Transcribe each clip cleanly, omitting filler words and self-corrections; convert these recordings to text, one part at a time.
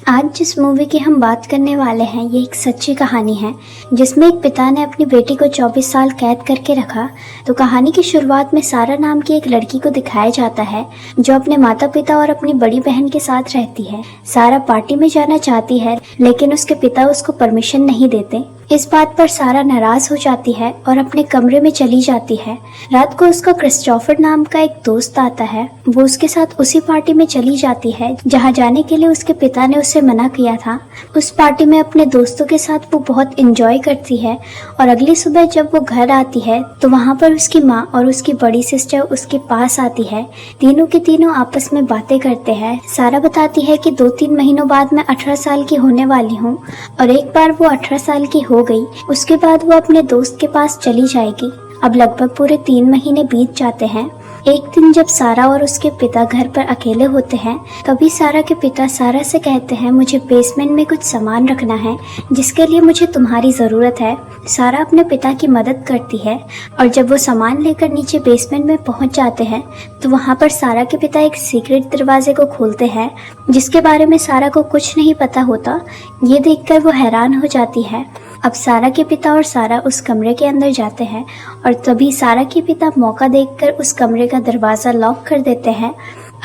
आज जिस मूवी की हम बात करने वाले हैं ये एक सच्ची कहानी है जिसमें एक पिता ने अपनी बेटी को 24 साल कैद करके रखा। तो कहानी की शुरुआत में सारा नाम की एक लड़की को दिखाया जाता है जो अपने माता पिता और अपनी बड़ी बहन के साथ रहती है। सारा पार्टी में जाना चाहती है लेकिन उसके पिता उसको परमिशन नहीं देते। इस बात पर सारा नाराज हो जाती है और अपने कमरे में चली जाती है। रात को उसका क्रिस्टोफर नाम का एक दोस्त आता है। वो उसके साथ उसी पार्टी में चली जाती है जहां जाने के लिए उसके पिता ने उसे मना किया था। उस पार्टी में अपने दोस्तों के साथ वो बहुत एंजॉय करती है और अगली सुबह जब वो घर आती है तो वहां पर उसकी माँ और उसकी बड़ी सिस्टर उसके पास आती है। तीनों के तीनों आपस में बातें करते हैं। सारा बताती है कि 2-3 महीनों बाद मैं 18 साल की होने वाली हूँ और एक बार वो 18 साल की हो गई उसके बाद वो अपने दोस्त के पास चली जाएगी। अब लगभग पूरे 3 महीने बीत जाते हैं। एक दिन जब सारा और उसके पिता घर पर अकेले होते हैं तभी सारा के पिता सारा से कहते हैं मुझे बेसमेंट में कुछ सामान रखना है जिसके लिए मुझे तुम्हारी ज़रूरत है। सारा अपने पिता की मदद करती है और जब वो सामान लेकर नीचे बेसमेंट में पहुंच जाते हैं तो वहां पर सारा के पिता एक सीक्रेट दरवाजे को खोलते हैं जिसके बारे में सारा को कुछ नहीं पता होता। ये देखकर वो हैरान हो जाती है। अब सारा के पिता और सारा उस कमरे के अंदर जाते हैं और तभी सारा के पिता मौका देखकर उस कमरे का दरवाज़ा लॉक कर देते हैं।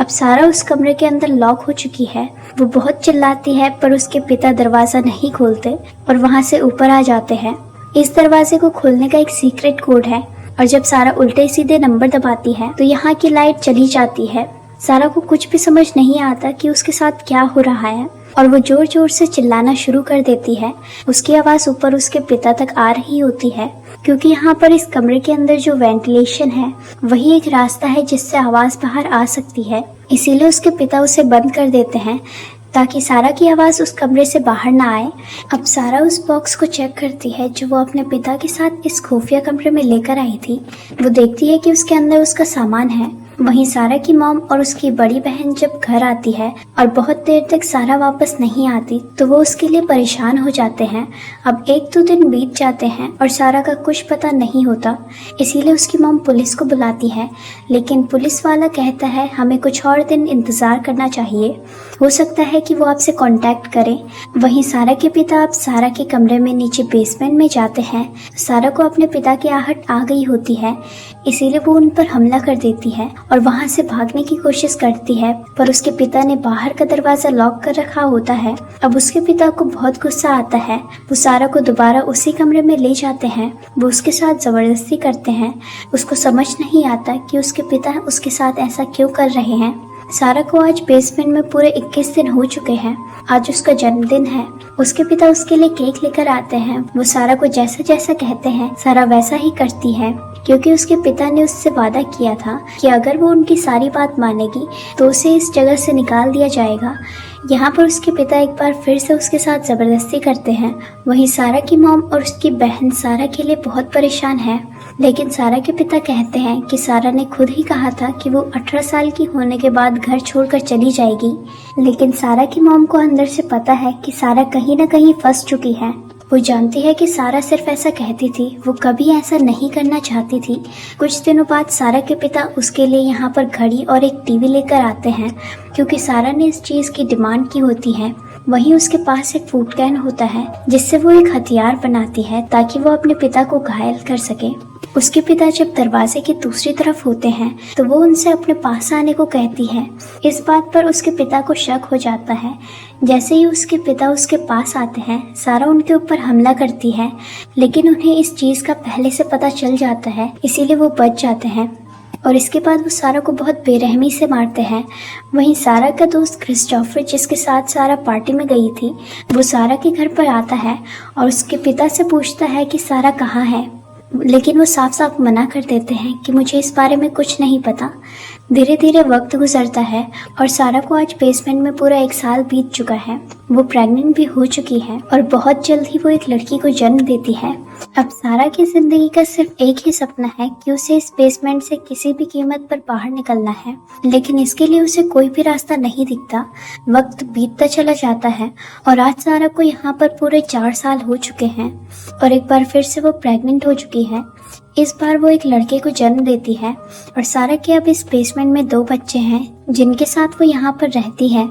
अब सारा उस कमरे के अंदर लॉक हो चुकी है। वो बहुत चिल्लाती है पर उसके पिता दरवाज़ा नहीं खोलते और वहां से ऊपर आ जाते हैं। इस दरवाजे को खोलने का एक सीक्रेट कोड है और जब सारा उल्टे सीधे नंबर दबाती है तो यहाँ की लाइट चली जाती है। सारा को कुछ भी समझ नहीं आता कि उसके साथ क्या हो रहा है और वो जोर जोर से चिल्लाना शुरू कर देती है। उसकी आवाज़ ऊपर उसके पिता तक आ रही होती है क्योंकि यहाँ पर इस कमरे के अंदर जो वेंटिलेशन है वही एक रास्ता है जिससे आवाज़ बाहर आ सकती है। इसीलिए उसके पिता उसे बंद कर देते हैं ताकि सारा की आवाज़ उस कमरे से बाहर ना आए। अब सारा उस बॉक्स को चेक करती है जो वो अपने पिता के साथ इस खुफिया कमरे में लेकर आई थी। वो देखती है कि उसके अंदर उसका सामान है। वहीं सारा की मॉम और उसकी बड़ी बहन जब घर आती है और बहुत देर तक सारा वापस नहीं आती तो वो उसके लिए परेशान हो जाते हैं। अब 1-2 दिन बीत जाते हैं और सारा का कुछ पता नहीं होता। इसीलिए उसकी मॉम पुलिस को बुलाती है लेकिन पुलिस वाला कहता है हमें कुछ और दिन इंतज़ार करना चाहिए, हो सकता है कि वो आपसे कांटेक्ट करें। वहीं सारा के पिता अब सारा के कमरे में नीचे बेसमेंट में जाते हैं। सारा को अपने पिता की आहट आ गई होती है इसीलिए वो उन पर हमला कर देती है और वहां से भागने की कोशिश करती है पर उसके पिता ने बाहर का दरवाजा लॉक कर रखा होता है। अब उसके पिता को बहुत गुस्सा आता है। वो सारा को दोबारा उसी कमरे में ले जाते हैं। वो उसके साथ जबरदस्ती करते हैं। उसको समझ नहीं आता कि उसके पिता उसके साथ ऐसा क्यों कर रहे हैं। सारा को आज बेसमेंट में पूरे 21 दिन हो चुके हैं। आज उसका जन्मदिन है। उसके पिता उसके लिए केक लेकर आते हैं। वो सारा को जैसा जैसा कहते हैं सारा वैसा ही करती है क्योंकि उसके पिता ने उससे वादा किया था कि अगर वो उनकी सारी बात मानेगी तो उसे इस जगह से निकाल दिया जाएगा। यहाँ पर उसके पिता एक बार फिर से उसके साथ ज़बरदस्ती करते हैं। वहीं सारा की मॉम और उसकी बहन सारा के लिए बहुत परेशान है लेकिन सारा के पिता कहते हैं कि सारा ने खुद ही कहा था कि वो 18 साल की होने के बाद घर छोड़कर चली जाएगी। लेकिन सारा की मॉम को अंदर से पता है कि सारा कहीं ना कहीं फंस चुकी है। वो जानती है कि सारा सिर्फ ऐसा कहती थी, वो कभी ऐसा नहीं करना चाहती थी। कुछ दिनों बाद सारा के पिता उसके लिए यहाँ पर घड़ी और एक टीवी लेकर आते हैं क्योंकि सारा ने इस चीज़ की डिमांड की होती है। वहीं उसके पास एक फूड कैन होता है जिससे वो एक हथियार बनाती है ताकि वो अपने पिता को घायल कर सके। उसके पिता जब दरवाजे की दूसरी तरफ होते हैं तो वो उनसे अपने पास आने को कहती है। इस बात पर उसके पिता को शक हो जाता है। जैसे ही उसके पिता उसके पास आते हैं सारा उनके ऊपर हमला करती है लेकिन उन्हें इस चीज़ का पहले से पता चल जाता है इसीलिए वो बच जाते हैं और इसके बाद वो सारा को बहुत बेरहमी से मारते हैं। वहीं सारा का दोस्त क्रिस्टोफर जिसके साथ सारा पार्टी में गई थी वो सारा के घर पर आता है और उसके पिता से पूछता है कि सारा कहाँ है लेकिन वो साफ साफ मना कर देते हैं कि मुझे इस बारे में कुछ नहीं पता। धीरे धीरे वक्त गुजरता है और सारा को आज बेसमेंट में पूरा 1 साल बीत चुका है। वो प्रेग्नेंट भी हो चुकी है और बहुत जल्द ही वो एक लड़की को जन्म देती है। अब सारा की जिंदगी का सिर्फ एक ही सपना है कि उसे इस बेसमेंट से किसी भी कीमत पर बाहर निकलना है लेकिन इसके लिए उसे कोई भी रास्ता नहीं दिखता। वक्त बीतता चला जाता है और आज सारा को यहाँ पर पूरे 4 साल हो चुके हैं और एक बार फिर से वो प्रेग्नेंट हो चुकी है। इस बार वो एक लड़के को जन्म देती है और सारा के अब इस बेसमेंट में 2 बच्चे हैं जिनके साथ वो यहाँ पर रहती है।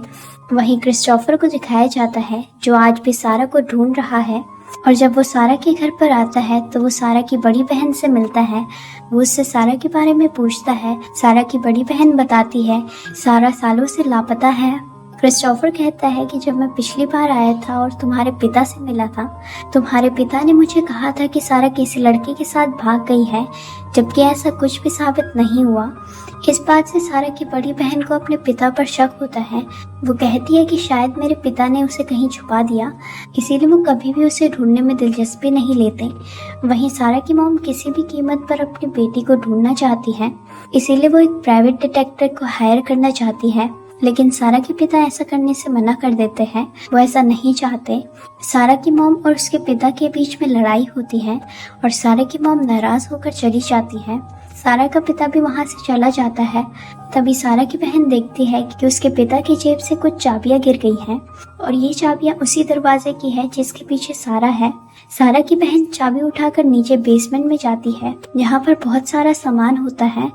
वहीं क्रिस्टोफर को दिखाया जाता है जो आज भी सारा को ढूंढ रहा है। और जब वो सारा के घर पर आता है तो वो सारा की बड़ी बहन से मिलता है। वो उससे सारा के बारे में पूछता है। सारा की बड़ी बहन बताती है सारा सालों से लापता है। क्रिस्टोफर कहता है कि जब मैं पिछली बार आया था और तुम्हारे पिता से मिला था, तुम्हारे पिता ने मुझे कहा था कि सारा किसी लड़के के साथ भाग गई है, जबकि ऐसा कुछ भी साबित नहीं हुआ। इस बात से सारा की बड़ी बहन को अपने पिता पर शक होता है। वो कहती है कि शायद मेरे पिता ने उसे कहीं छुपा दिया, इसीलिए वो कभी भी उसे ढूंढने में दिलचस्पी नहीं लेते। वहीं सारा की मॉम किसी भी कीमत पर अपनी बेटी को ढूंढना चाहती है, इसीलिए वो एक प्राइवेट डिटेक्टिव को हायर करना चाहती है। लेकिन सारा के पिता ऐसा करने से मना कर देते हैं। वो ऐसा नहीं चाहते। सारा की मॉम और उसके पिता के बीच में लड़ाई होती है और सारा की मॉम नाराज होकर चली जाती है। सारा का पिता भी वहां से चला जाता है। तभी सारा की बहन देखती है कि उसके पिता की जेब से कुछ चाबियां गिर गई हैं और ये चाबियां उसी दरवाजे की है जिसके पीछे सारा है। सारा की बहन चाबी उठाकर नीचे बेसमेंट में जाती है जहाँ पर बहुत सारा सामान होता है।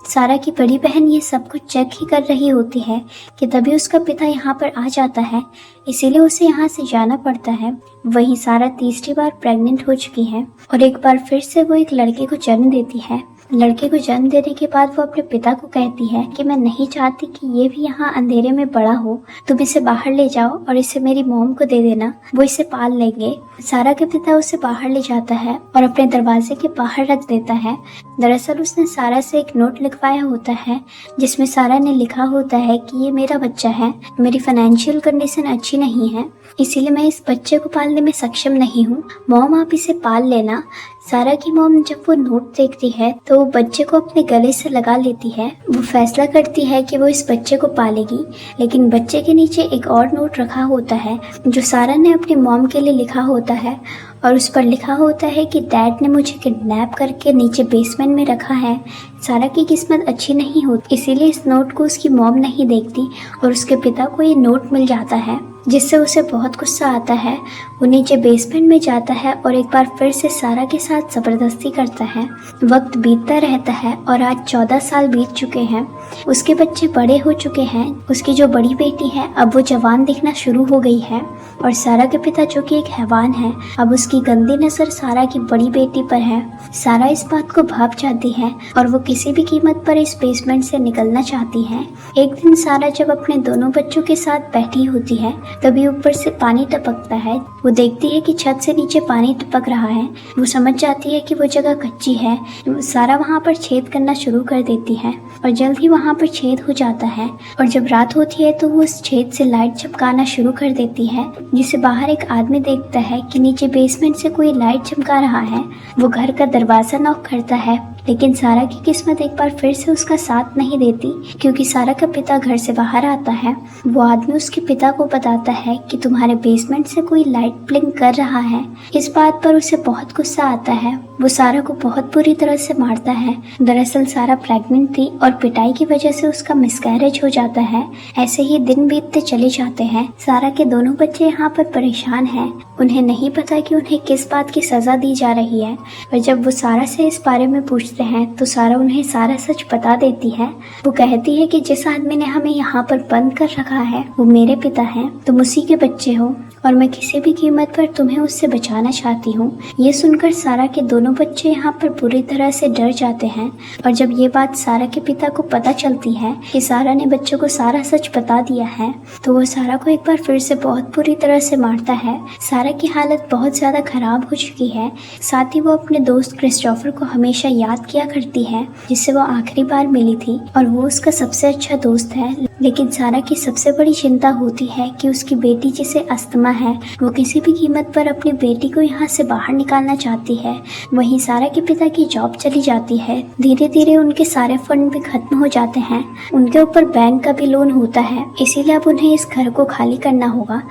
सारा की बड़ी बहन ये सब कुछ चेक ही कर रही होती है कि तभी उसका पिता यहाँ पर आ जाता है, इसीलिए उसे यहाँ से जाना पड़ता है। वहीं सारा तीसरी बार प्रेग्नेंट हो चुकी है और एक बार फिर से वो एक लड़के को जन्म देती है। लड़के को जन्म देने के बाद वो अपने पिता को कहती है कि मैं नहीं चाहती कि ये भी यहाँ अंधेरे में बड़ा हो, तुम इसे बाहर ले जाओ और इसे मेरी मॉम को दे देना, वो इसे पाल लेंगे। सारा के पिता उसे बाहर ले जाता है और अपने दरवाजे के बाहर रख देता है। दरअसल उसने सारा से एक नोट लिखवाया होता है जिसमें सारा ने लिखा होता है कि ये मेरा बच्चा है, मेरी फाइनेंशियल कंडीशन अच्छी नहीं है, इसीलिए मैं इस बच्चे को पालने में सक्षम नहीं हूँ, मॉम आप इसे पाल लेना। सारा की मॉम जब वो नोट देखती है तो वो बच्चे को अपने गले से लगा लेती है। वो फैसला करती है कि वो इस बच्चे को पालेगी, लेकिन बच्चे के नीचे एक और नोट रखा होता है जो सारा ने अपनी मॉम के लिए लिखा होता है और उस पर लिखा होता है कि डैड ने मुझे किडनैप करके नीचे बेसमेंट में रखा है। सारा की किस्मत अच्छी नहीं होती, इसीलिए इस नोट को उसकी मॉम नहीं देखती और उसके पिता को ये नोट मिल जाता है जिससे उसे बहुत गुस्सा आता है। वो नीचे बेसमेंट में जाता है और एक बार फिर से सारा के साथ जबरदस्ती करता है। वक्त बीतता रहता है और आज 14 साल बीत चुके हैं। उसके बच्चे बड़े हो चुके हैं। उसकी जो बड़ी बेटी है अब वो जवान दिखना शुरू हो गई है और सारा के पिता जो कि एक हैवान है, अब उसकी गंदी नजर सारा की बड़ी बेटी पर है। सारा इस बात को भाप जाती है और वो किसी भी कीमत पर इस बेसमेंट से निकलना चाहती है। एक दिन सारा जब अपने दोनों बच्चों के साथ बैठी होती है तभी ऊपर से पानी टपकता है। वो देखती है कि छत से नीचे पानी टपक रहा है। वो समझ जाती है कि वो जगह कच्ची है। सारा वहाँ पर छेद करना शुरू कर देती है और जल्द ही वहाँ पर छेद हो जाता है और जब रात होती है तो वो उस छेद से लाइट चमकाना शुरू कर देती है, जिसे बाहर एक आदमी देखता है कि नीचे बेसमेंट से कोई लाइट चमका रहा है। वो घर का दरवाजा नॉक करता है, लेकिन सारा की किस्मत एक बार फिर से उसका साथ नहीं देती क्योंकि सारा का पिता घर से बाहर आता है। वो आदमी उसके पिता को बताता है कि तुम्हारे बेसमेंट से कोई लाइट ब्लिंक कर रहा है। इस बात पर उसे बहुत गुस्सा आता है। वो सारा को बहुत बुरी तरह से मारता है। दरअसल सारा प्रेग्नेंट थी और पिटाई की वजह से उसका मिसकैरेज हो जाता है। ऐसे ही दिन बीतते चले जाते हैं। सारा के दोनों बच्चे यहाँ पर परेशान हैं। उन्हें नहीं पता कि उन्हें किस बात की सजा दी जा रही है और जब वो सारा से इस बारे में पूछते हैं तो सारा उन्हें सारा सच बता देती है। वो कहती है कि जिस आदमी ने हमें यहाँ पर बंद कर रखा है वो मेरे पिता हैं, तुम उसी के बच्चे हो और मैं किसी भी कीमत पर तुम्हें उससे बचाना चाहती हूँ। ये सुनकर सारा के दोनों बच्चे यहाँ पर पूरी तरह से डर जाते हैं और जब ये बात सारा के पिता को पता चलती है कि सारा ने बच्चों को सारा सच बता दिया है तो वो सारा को एक बार फिर से बहुत बुरी तरह से मारता है। सारा की हालत बहुत ज्यादा खराब हो चुकी है। साथ ही वो अपने दोस्त क्रिस्टोफर को हमेशा याद किया करती है जिससे वो आखिरी बार मिली थी और वो उसका सबसे अच्छा दोस्त है। लेकिन सारा की सबसे बड़ी चिंता होती है कि उसकी बेटी जिसे अस्थमा है वो किसी भी कीमत पर अपनी बेटी को यहाँ से बाहर निकालना चाहती है। वहीं सारा के पिता की जॉब चली जाती है। धीरे धीरे उनके सारे फंड भी खत्म हो जाते हैं। उनके ऊपर बैंक का भी लोन होता है, इसीलिए अब उन्हें इस घर को खाली करना होगा।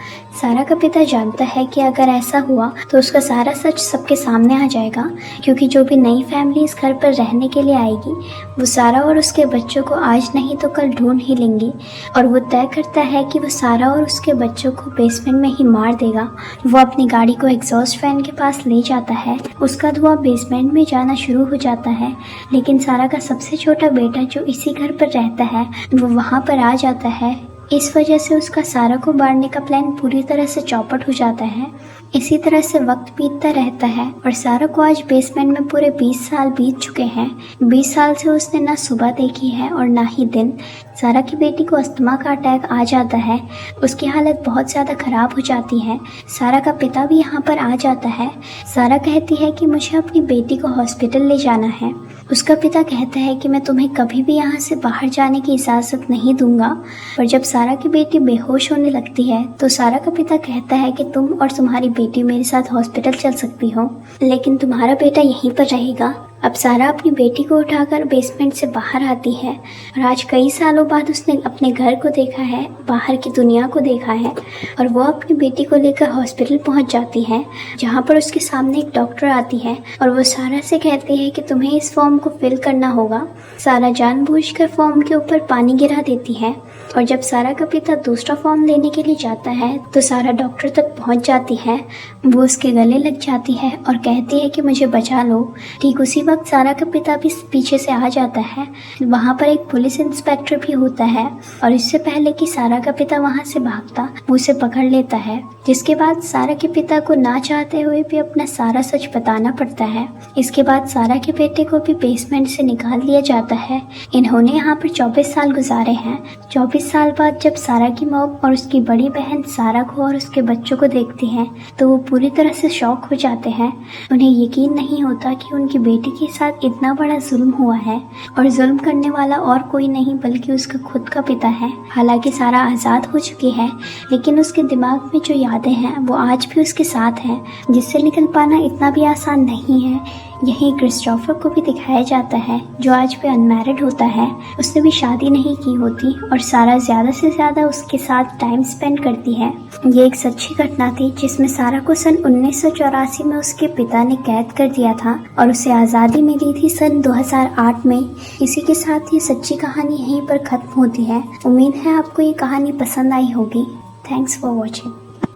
सारा का पिता जानता है कि अगर ऐसा हुआ तो उसका सारा सच सबके सामने आ जाएगा क्योंकि जो भी नई फैमिली इस घर पर रहने के लिए आएगी वो सारा और उसके बच्चों को आज नहीं तो कल ढूंढ ही लेंगी और वो तय करता है कि वो सारा और उसके बच्चों को बेसमेंट में ही मार देगा। वो अपनी गाड़ी को एग्जॉस्ट फैन के पास ले जाता है। उसका धुआं बेसमेंट में जाना शुरू हो जाता है, लेकिन सारा का सबसे छोटा बेटा जो इसी घर पर रहता है वो वहाँ पर आ जाता है इस वजह से उसका सारा को मारने का प्लान पूरी तरह से चौपट हो जाता है। इसी तरह से वक्त बीतता रहता है और सारा को आज बेसमेंट में पूरे 20 साल बीत चुके हैं। 20 साल से उसने ना सुबह देखी है और ना ही दिन। सारा की बेटी को अस्थमा का अटैक आ जाता है। उसकी हालत बहुत ज़्यादा ख़राब हो जाती है। सारा का पिता भी यहाँ पर आ जाता है। सारा कहती है कि मुझे अपनी बेटी को हॉस्पिटल ले जाना है। उसका पिता कहता है कि मैं तुम्हें कभी भी यहाँ से बाहर जाने की इजाज़त नहीं दूंगा। पर जब सारा की बेटी बेहोश होने लगती है तो सारा का पिता कहता है कि तुम और तुम्हारी बेटी मेरे साथ हॉस्पिटल चल सकती हो, लेकिन तुम्हारा बेटा यहीं पर रहेगा। अब सारा अपनी बेटी को उठाकर बेसमेंट से बाहर आती है और आज कई सालों बाद उसने अपने घर को देखा है, बाहर की दुनिया को देखा है और वो अपनी बेटी को लेकर हॉस्पिटल पहुंच जाती है, जहां पर उसके सामने एक डॉक्टर आती है और वो सारा से कहती है कि तुम्हें इस फॉर्म को फिल करना होगा। सारा जानबूझकर फॉर्म के ऊपर पानी गिरा देती है और जब सारा का पिता दूसरा फॉर्म लेने के लिए जाता है तो सारा डॉक्टर तक पहुंच जाती है। वो उसके गले लग जाती है और कहती है कि मुझे बचा लो। ठीक उसी वक्त सारा का पिता भी पीछे से आ जाता है। वहाँ पर एक पुलिस इंस्पेक्टर भी होता है और इससे पहले कि सारा का पिता वहाँ से भागता, वो उसे पकड़ लेता है, जिसके बाद सारा के पिता को ना चाहते हुए भी अपना सारा सच बताना पड़ता है। इसके बाद सारा के बेटे को भी बेसमेंट से निकाल लिया जाता है। इन्होंने यहाँ पर 24 साल गुजारे हैं। 24 साल बाद जब सारा की मॉम और उसकी बड़ी बहन सारा को और उसके बच्चों को देखती हैं तो वो पूरी तरह से शॉक हो जाते हैं। उन्हें यकीन नहीं होता कि उनकी बेटी के साथ इतना बड़ा जुल्म हुआ है और जुल्म करने वाला और कोई नहीं बल्कि उसका खुद का पिता है। हालांकि सारा आज़ाद हो चुकी है, लेकिन उसके दिमाग में जो यादें हैं वो आज भी उसके साथ हैं, जिससे निकल पाना इतना भी आसान नहीं है। यही क्रिस्टोफर को भी दिखाया जाता है, जो आज भी अनमैरिड होता है। उसने भी शादी नहीं की होती और सारा ज़्यादा से ज़्यादा उसके साथ टाइम स्पेंड करती है। ये एक सच्ची घटना थी जिसमें सारा को सन 1984 में उसके पिता ने कैद कर दिया था और उसे आज़ादी मिली थी सन 2008 में। इसी के साथ ये सच्ची कहानी यहीं पर ख़त्म होती है। उम्मीद है आपको ये कहानी पसंद आई होगी। Thanks for watching.